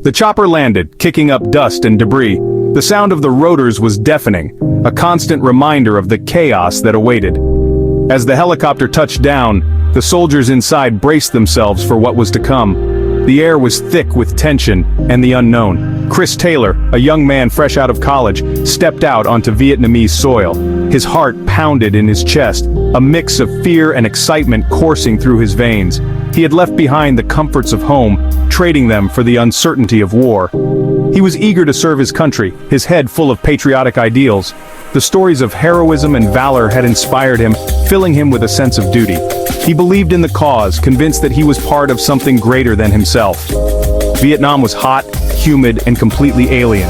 The chopper landed, kicking up dust and debris. The sound of the rotors was deafening, a constant reminder of the chaos that awaited. As the helicopter touched down, the soldiers inside braced themselves for what was to come. The air was thick with tension and the unknown. Chris Taylor, a young man fresh out of college, stepped out onto Vietnamese soil. His heart pounded in his chest, a mix of fear and excitement coursing through his veins. He had left behind the comforts of home, trading them for the uncertainty of war. He was eager to serve his country, his head full of patriotic ideals. The stories of heroism and valor had inspired him, filling him with a sense of duty. He believed in the cause, convinced that he was part of something greater than himself. Vietnam was hot, humid, and completely alien.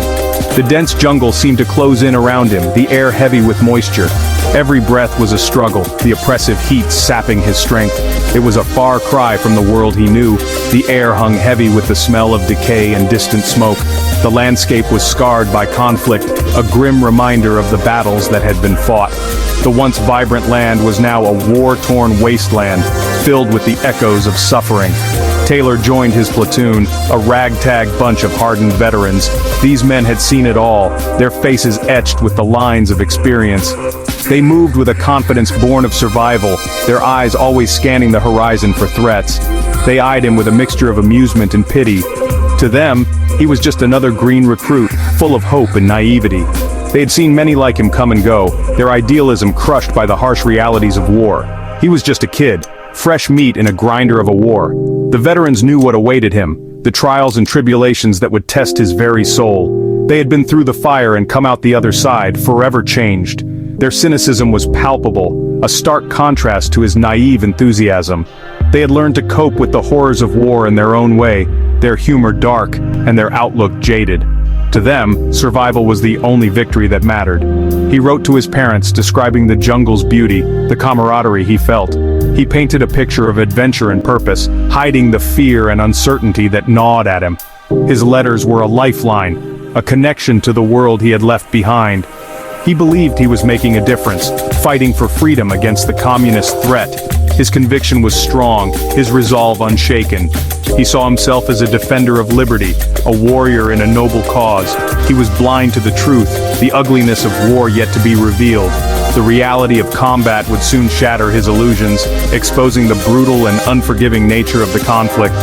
The dense jungle seemed to close in around him, the air heavy with moisture. Every breath was a struggle, the oppressive heat sapping his strength. It was a far cry from the world he knew. The air hung heavy with the smell of decay and distant smoke. The landscape was scarred by conflict, a grim reminder of the battles that had been fought. The once vibrant land was now a war-torn wasteland, filled with the echoes of suffering. Taylor joined his platoon, a ragtag bunch of hardened veterans. These men had seen it all, their faces etched with the lines of experience. They moved with a confidence born of survival, their eyes always scanning the horizon for threats. They eyed him with a mixture of amusement and pity. To them, he was just another green recruit, full of hope and naivety. They had seen many like him come and go, their idealism crushed by the harsh realities of war. He was just a kid, fresh meat in a grinder of a war. The veterans knew what awaited him, the trials and tribulations that would test his very soul. They had been through the fire and come out the other side, forever changed. Their cynicism was palpable, a stark contrast to his naive enthusiasm. They had learned to cope with the horrors of war in their own way, their humor dark, and their outlook jaded. To them, survival was the only victory that mattered. He wrote to his parents describing the jungle's beauty, the camaraderie he felt. He painted a picture of adventure and purpose, hiding the fear and uncertainty that gnawed at him. His letters were a lifeline, a connection to the world he had left behind. He believed he was making a difference, fighting for freedom against the communist threat. His conviction was strong, his resolve unshaken. He saw himself as a defender of liberty, a warrior in a noble cause. He was blind to the truth, the ugliness of war yet to be revealed. The reality of combat would soon shatter his illusions, exposing the brutal and unforgiving nature of the conflict.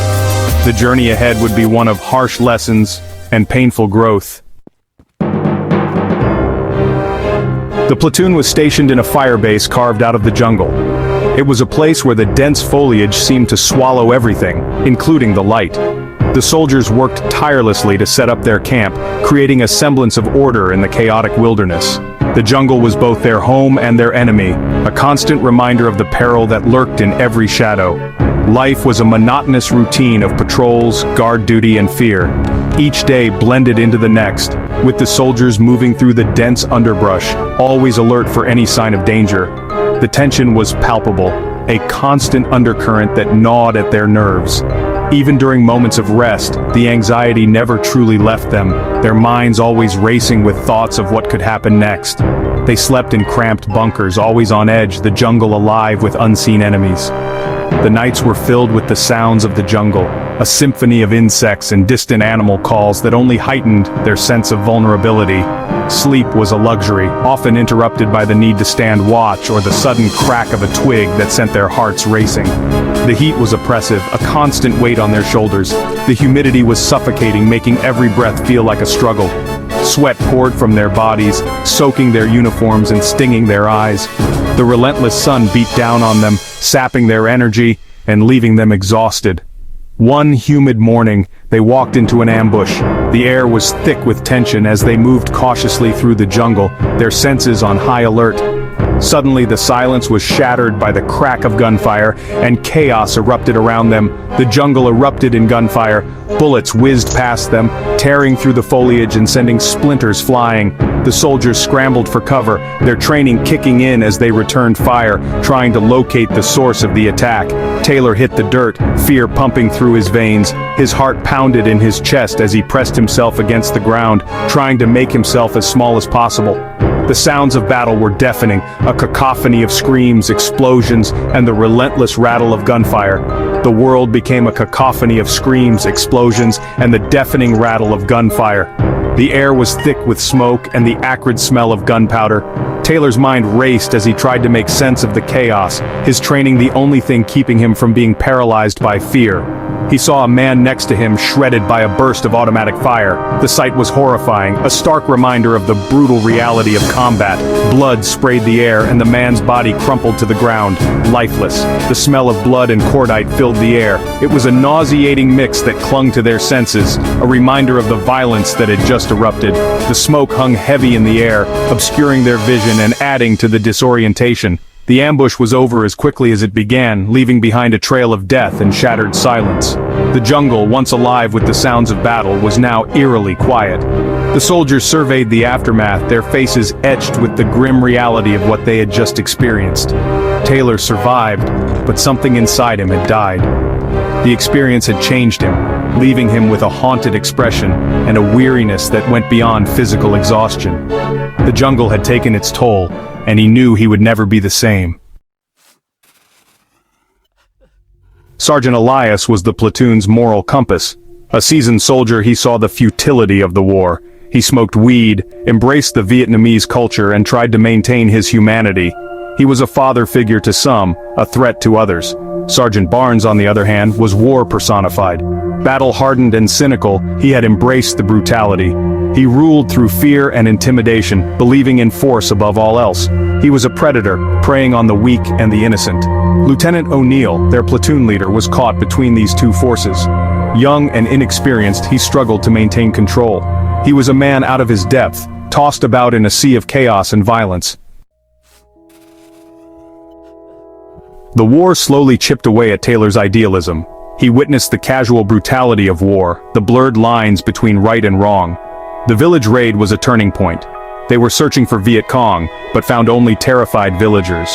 The journey ahead would be one of harsh lessons and painful growth. The platoon was stationed in a fire base carved out of the jungle. It was a place where the dense foliage seemed to swallow everything, including the light. The soldiers worked tirelessly to set up their camp, creating a semblance of order in the chaotic wilderness. The jungle was both their home and their enemy, a constant reminder of the peril that lurked in every shadow. Life was a monotonous routine of patrols, guard duty, and fear. Each day blended into the next, with the soldiers moving through the dense underbrush, always alert for any sign of danger. The tension was palpable, a constant undercurrent that gnawed at their nerves. Even during moments of rest, the anxiety never truly left them, their minds always racing with thoughts of what could happen next. They slept in cramped bunkers, always on edge, the jungle alive with unseen enemies. The nights were filled with the sounds of the jungle, a symphony of insects and distant animal calls that only heightened their sense of vulnerability. Sleep was a luxury, often interrupted by the need to stand watch or the sudden crack of a twig that sent their hearts racing. The heat was oppressive, a constant weight on their shoulders. The humidity was suffocating, making every breath feel like a struggle. Sweat poured from their bodies, soaking their uniforms and stinging their eyes. The relentless sun beat down on them, sapping their energy and leaving them exhausted. One humid morning, they walked into an ambush. The air was thick with tension as they moved cautiously through the jungle, their senses on high alert. Suddenly, the silence was shattered by the crack of gunfire, and chaos erupted around them. The jungle erupted in gunfire. Bullets whizzed past them, tearing through the foliage and sending splinters flying. The soldiers scrambled for cover, their training kicking in as they returned fire, trying to locate the source of the attack. Taylor hit the dirt, fear pumping through his veins. His heart pounded in his chest as he pressed himself against the ground, trying to make himself as small as possible. The sounds of battle were deafening, a cacophony of screams, explosions, and the relentless rattle of gunfire. The world became a cacophony of screams, explosions, and the deafening rattle of gunfire. The air was thick with smoke and the acrid smell of gunpowder. Taylor's mind raced as he tried to make sense of the chaos, his training the only thing keeping him from being paralyzed by fear. He saw a man next to him shredded by a burst of automatic fire. The sight was horrifying, a stark reminder of the brutal reality of combat. Blood sprayed the air and the man's body crumpled to the ground, lifeless. The smell of blood and cordite filled the air. It was a nauseating mix that clung to their senses, a reminder of the violence that had just erupted. The smoke hung heavy in the air, obscuring their vision and adding to the disorientation. The ambush was over as quickly as it began, leaving behind a trail of death and shattered silence. The jungle, once alive with the sounds of battle, was now eerily quiet. The soldiers surveyed the aftermath, their faces etched with the grim reality of what they had just experienced. Taylor survived, but something inside him had died. The experience had changed him, leaving him with a haunted expression and a weariness that went beyond physical exhaustion. The jungle had taken its toll, and he knew he would never be the same. Sergeant Elias was the platoon's moral compass. A seasoned soldier, he saw the futility of the war. He smoked weed, embraced the Vietnamese culture, and tried to maintain his humanity. He was a father figure to some, a threat to others. Sergeant Barnes, on the other hand, was war personified. Battle-hardened and cynical, he had embraced the brutality. He ruled through fear and intimidation, believing in force above all else. He was a predator, preying on the weak and the innocent. Lieutenant O'Neill, their platoon leader, was caught between these two forces. Young and inexperienced, he struggled to maintain control. He was a man out of his depth, tossed about in a sea of chaos and violence. The war slowly chipped away at Taylor's idealism. He witnessed the casual brutality of war, the blurred lines between right and wrong. The village raid was a turning point. They were searching for Viet Cong, but found only terrified villagers.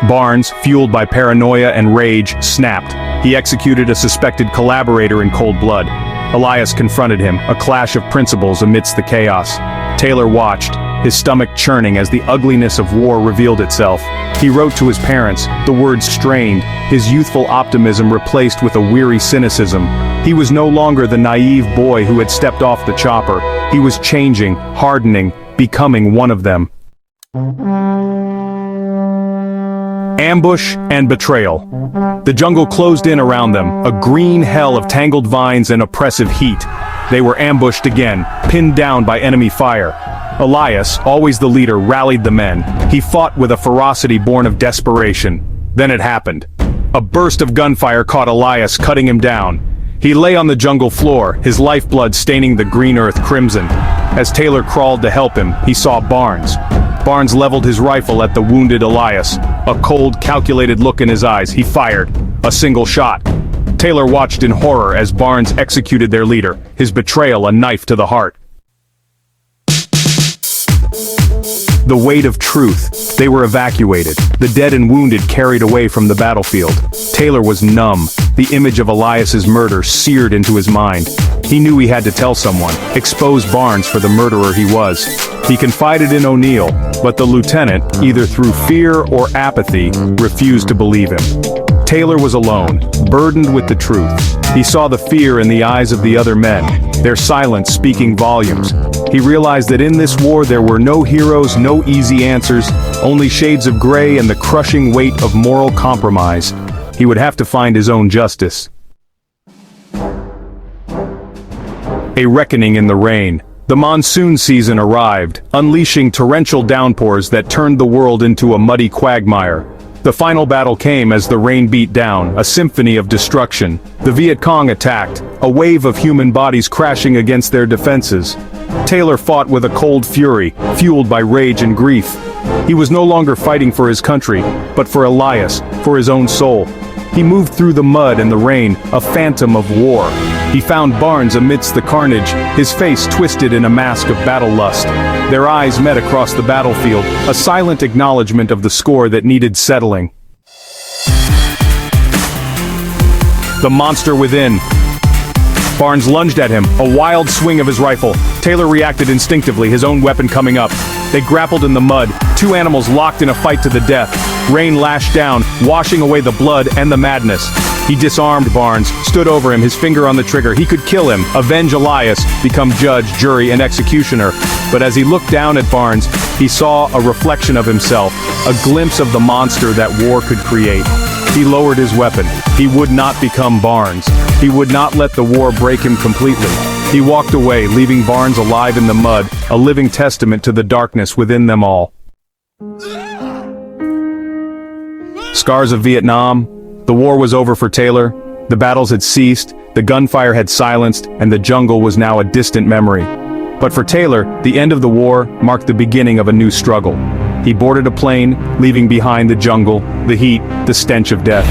Barnes, fueled by paranoia and rage, snapped. He executed a suspected collaborator in cold blood. Elias confronted him, a clash of principles amidst the chaos. Taylor watched, his stomach churning as the ugliness of war revealed itself. He wrote to his parents, the words strained, his youthful optimism replaced with a weary cynicism. He was no longer the naive boy who had stepped off the chopper. He was changing, hardening, becoming one of them. Ambush and betrayal. The jungle closed in around them, a green hell of tangled vines and oppressive heat. They were ambushed again, pinned down by enemy fire. Elias, always the leader, rallied the men. He fought with a ferocity born of desperation. Then it happened. A burst of gunfire caught Elias, cutting him down. He lay on the jungle floor, his lifeblood staining the green earth crimson. As Taylor crawled to help him, he saw Barnes. Barnes leveled his rifle at the wounded Elias. A cold, calculated look in his eyes, he fired. A single shot. Taylor watched in horror as Barnes executed their leader, his betrayal a knife to the heart. The weight of truth. They were evacuated, the dead and wounded carried away from the battlefield. Taylor was numb, the image of Elias's murder seared into his mind. He knew he had to tell someone, expose Barnes for the murderer he was. He confided in O'Neill, but the lieutenant, either through fear or apathy, refused to believe him. Taylor was alone, burdened with the truth. He saw the fear in the eyes of the other men, their silence speaking volumes. He realized that in this war there were no heroes, no easy answers, only shades of gray and the crushing weight of moral compromise. He would have to find his own justice. A reckoning in the rain. The monsoon season arrived, unleashing torrential downpours that turned the world into a muddy quagmire. The final battle came as the rain beat down, a symphony of destruction. The Viet Cong attacked, a wave of human bodies crashing against their defenses. Taylor fought with a cold fury, fueled by rage and grief. He was no longer fighting for his country, but for Elias, for his own soul. He moved through the mud and the rain, a phantom of war. He found Barnes amidst the carnage, his face twisted in a mask of battle lust. Their eyes met across the battlefield, a silent acknowledgement of the score that needed settling. The monster within. Barnes lunged at him, a wild swing of his rifle. Taylor reacted instinctively, his own weapon coming up. They grappled in the mud, two animals locked in a fight to the death. Rain lashed down, washing away the blood and the madness. He disarmed Barnes, stood over him, his finger on the trigger. He could kill him, avenge Elias, become judge, jury, and executioner. But as he looked down at Barnes, he saw a reflection of himself, a glimpse of the monster that war could create. He lowered his weapon. He would not become Barnes. He would not let the war break him completely. He walked away, leaving Barnes alive in the mud, a living testament to the darkness within them all. Scars of Vietnam. The war was over for Taylor. The battles had ceased, the gunfire had silenced, and the jungle was now a distant memory. But for Taylor, the end of the war marked the beginning of a new struggle. He boarded a plane, leaving behind the jungle, the heat, the stench of death.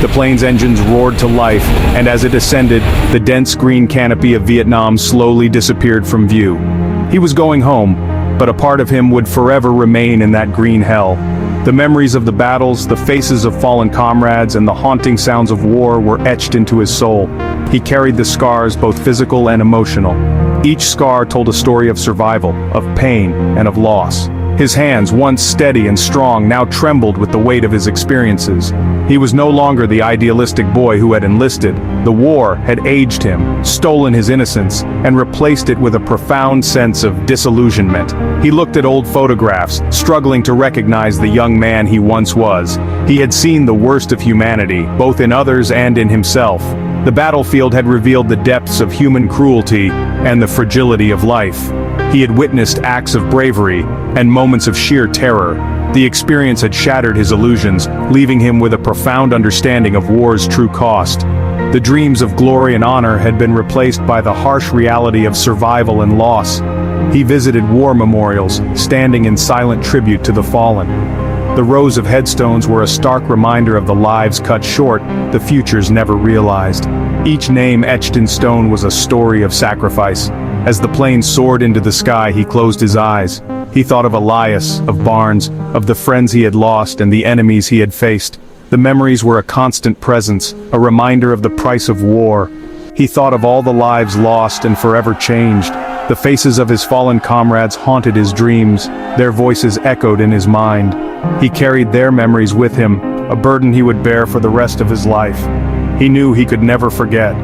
The plane's engines roared to life, and as it ascended, the dense green canopy of Vietnam slowly disappeared from view. He was going home, but a part of him would forever remain in that green hell. The memories of the battles, the faces of fallen comrades, and the haunting sounds of war were etched into his soul. He carried the scars, both physical and emotional. Each scar told a story of survival, of pain, and of loss. His hands, once steady and strong, now trembled with the weight of his experiences. He was no longer the idealistic boy who had enlisted. The war had aged him, stolen his innocence, and replaced it with a profound sense of disillusionment. He looked at old photographs, struggling to recognize the young man he once was. He had seen the worst of humanity, both in others and in himself. The battlefield had revealed the depths of human cruelty and the fragility of life. He had witnessed acts of bravery and moments of sheer terror. The experience had shattered his illusions, leaving him with a profound understanding of war's true cost. The dreams of glory and honor had been replaced by the harsh reality of survival and loss. He visited war memorials, standing in silent tribute to the fallen. The rows of headstones were a stark reminder of the lives cut short, the futures never realized. Each name etched in stone was a story of sacrifice. As the plane soared into the sky, he closed his eyes. He thought of Elias, of Barnes, of the friends he had lost and the enemies he had faced. The memories were a constant presence, a reminder of the price of war. He thought of all the lives lost and forever changed. The faces of his fallen comrades haunted his dreams, their voices echoed in his mind. He carried their memories with him, a burden he would bear for the rest of his life. He knew he could never forget.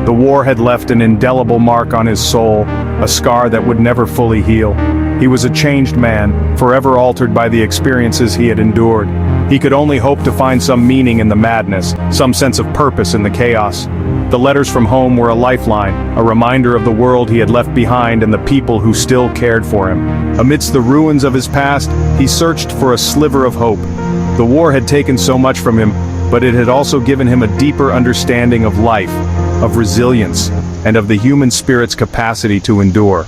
The war had left an indelible mark on his soul, a scar that would never fully heal. He was a changed man, forever altered by the experiences he had endured. He could only hope to find some meaning in the madness, some sense of purpose in the chaos. The letters from home were a lifeline, a reminder of the world he had left behind and the people who still cared for him. Amidst the ruins of his past, he searched for a sliver of hope. The war had taken so much from him, but it had also given him a deeper understanding of life, of resilience, and of the human spirit's capacity to endure.